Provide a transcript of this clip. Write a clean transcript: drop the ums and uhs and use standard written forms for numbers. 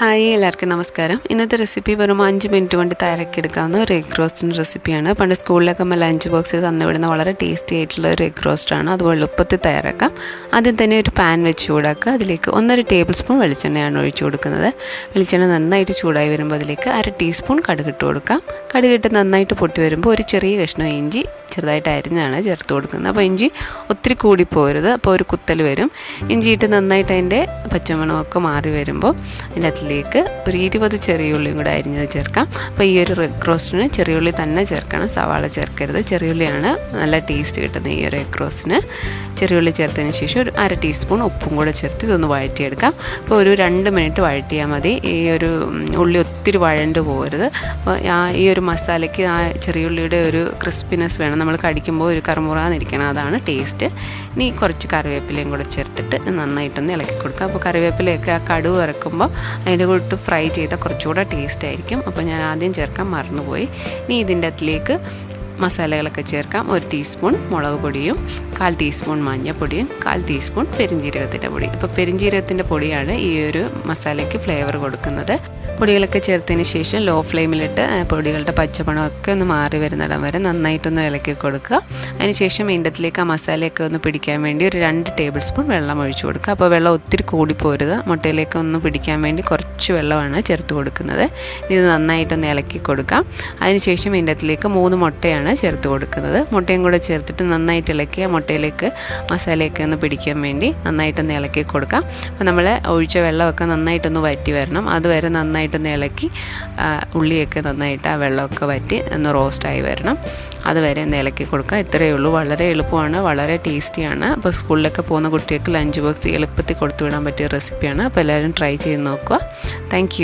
Hi എല്ലാവർക്കും നമസ്കാരം. ഇന്നത്തെ റെസിപ്പി വെറും 5 മിനിറ്റ് കൊണ്ട് തയ്യാറാക്കിയെടുക്കാവുന്ന ഒരു എഗ് റോസ്റ്റിൻ്റെ റെസിപ്പിയാണ്. പണ്ട് സ്കൂളിലൊക്കെ ലഞ്ച് ബോക്സ് തന്നുവിടുന്ന വളരെ ടേസ്റ്റി ആയിട്ടുള്ള ഒരു എഗ് റോസ്റ്റാണ്. അതുപോലെ എളുപ്പത്തിൽ തയ്യാറാക്കാം. ആദ്യം തന്നെ ഒരു പാൻ വെച്ച് ചൂടാക്കുക. അതിലേക്ക് 1.5 ടേബിൾ സ്പൂൺ വെളിച്ചെണ്ണയാണ് ഒഴിച്ചു കൊടുക്കുന്നത്. വെളിച്ചെണ്ണ നന്നായിട്ട് ചൂടായി വരുമ്പോൾ അതിലേക്ക് 1/2 ടീസ്പൂൺ കടുകിട്ട് കൊടുക്കാം. കടുകിട്ട് നന്നായിട്ട് പൊട്ടി വരുമ്പോൾ ഒരു ചെറിയ കഷ്ണം ഇഞ്ചി ചെറുതായിട്ട് അരിഞ്ഞാണ് ചേർത്ത് കൊടുക്കുന്നത്. അപ്പോൾ ഇഞ്ചി ഒത്തിരി കൂടിപ്പോരുത്, അപ്പോൾ ഒരു കുത്തൽ വരും. ഇഞ്ചിയിട്ട് നന്നായിട്ട് അതിൻ്റെ പച്ചമണമൊക്കെ മാറി വരുമ്പോൾ അതിൻ്റെ അതിലേക്ക് ഒരു 20 ചെറിയ ഉള്ളിയും കൂടെ അരിഞ്ഞത് ചേർക്കാം. അപ്പോൾ ഈ ഒരു എഗ് റോസ്റ്റിന് ചെറിയ ഉള്ളി തന്നെ ചേർക്കണം, സവാള ചേർക്കരുത്. ചെറിയ ഉള്ളിയാണ് നല്ല ടേസ്റ്റ് കിട്ടുന്നത് ഈ ഒരു എഗ് റോസ്റ്റിന്. ചെറിയ ഉള്ളി ചേർത്തതിന് ശേഷം ഒരു 1/2 ടീസ്പൂൺ ഉപ്പും കൂടെ ചേർത്ത് ഇതൊന്ന് വഴറ്റിയെടുക്കാം. അപ്പോൾ ഒരു 2 മിനിറ്റ് വഴറ്റിയാൽ മതി. ഈ ഒരു ഉള്ളി ഒത്തിരി വഴണ്ട് പോകരുത്. അപ്പോൾ ഈ ഒരു മസാലയ്ക്ക് ആ ചെറിയ ഉള്ളിയുടെ ഒരു ക്രിസ്പിനെസ് വേണം. നമ്മൾ കടിക്കുമ്പോൾ ഒരു കറുമുറാന്നിരിക്കണം, അതാണ് ടേസ്റ്റ്. ഇനി കുറച്ച് കറിവേപ്പിലയും കൂടെ ചേർത്തിട്ട് നന്നായിട്ടൊന്ന് ഇളക്കി കൊടുക്കുക. അപ്പോൾ കറിവേപ്പിലയൊക്കെ ആ കടുവ് ഇറക്കുമ്പോൾ അതിൻ്റെ കൂട്ട് ഫ്രൈ ചെയ്താൽ കുറച്ചുകൂടെ ടേസ്റ്റ് ആയിരിക്കും. അപ്പോൾ ഞാൻ ആദ്യം ചേർക്കാൻ മറന്നുപോയി. ഇനി ഇതിൻ്റെ അകത്തിലേക്ക് മസാലകളൊക്കെ ചേർക്കാം. 1 ടീസ്പൂൺ മുളക് പൊടിയും 1/4 ടീസ്പൂൺ മഞ്ഞൾപ്പൊടിയും 1/4 ടീസ്പൂൺ പെരിഞ്ജീരകത്തിൻ്റെ പൊടി. ഇപ്പോൾ പെരിഞ്ജീരകത്തിൻ്റെ പൊടിയാണ് ഈ ഒരു മസാലയ്ക്ക് ഫ്ലേവർ കൊടുക്കുന്നത്. പൊടികളൊക്കെ ചേർത്തതിന് ശേഷം ലോ ഫ്ലെയിമിലിട്ട് പൊടികളുടെ പച്ചമണമൊക്കെ ഒന്ന് മാറി വരുന്നിടം വരെ നന്നായിട്ടൊന്ന് ഇളക്കി കൊടുക്കുക. അതിനുശേഷം ഇതിലേക്ക് ആ മസാലയൊക്കെ ഒന്ന് പിടിക്കാൻ വേണ്ടി ഒരു 2 ടേബിൾ സ്പൂൺ വെള്ളം ഒഴിച്ചു കൊടുക്കുക. അപ്പോൾ വെള്ളം ഒത്തിരി കൂടിപ്പോരുത്. മുട്ടയിലേക്ക് ഒന്ന് പിടിക്കാൻ വേണ്ടി കുറച്ച് വെള്ളമാണ് ചേർത്ത് കൊടുക്കുന്നത്. ഇത് നന്നായിട്ടൊന്ന് ഇളക്കി കൊടുക്കാം. അതിനുശേഷം ഇതിലേക്ക് 3 മുട്ടയാണ് ചേർത്ത് കൊടുക്കുന്നത്. മുട്ടയും കൂടെ ചേർത്തിട്ട് നന്നായിട്ട് ഇളക്കി മുട്ടയിലേക്ക് മസാലയൊക്കെ ഒന്ന് പിടിക്കാൻ വേണ്ടി നന്നായിട്ടൊന്ന് ഇളക്കി കൊടുക്കാം. അപ്പോൾ നമ്മൾ ഒഴിച്ച വെള്ളമൊക്കെ നന്നായിട്ടൊന്ന് വറ്റി വരണം. അതുവരെ നന്നായിട്ടൊന്ന് ഇളക്കി ഉള്ളിയൊക്കെ നന്നായിട്ട് ആ വെള്ളമൊക്കെ വറ്റി ഒന്ന് റോസ്റ്റായി വരണം. അതുവരെ ഒന്ന് ഇളക്കി കൊടുക്കുക. ഇത്രയേ ഉള്ളൂ. വളരെ എളുപ്പമാണ്, വളരെ ടേസ്റ്റിയാണ്. അപ്പോൾ സ്കൂളിലൊക്കെ പോകുന്ന കുട്ടികൾക്ക് ലഞ്ച് ബോക്സ് എളുപ്പത്തിൽ കൊടുത്തു വിടാൻ പറ്റിയ റെസിപ്പിയാണ്. അപ്പോൾ എല്ലാവരും ട്രൈ ചെയ്ത് നോക്കുക. താങ്ക്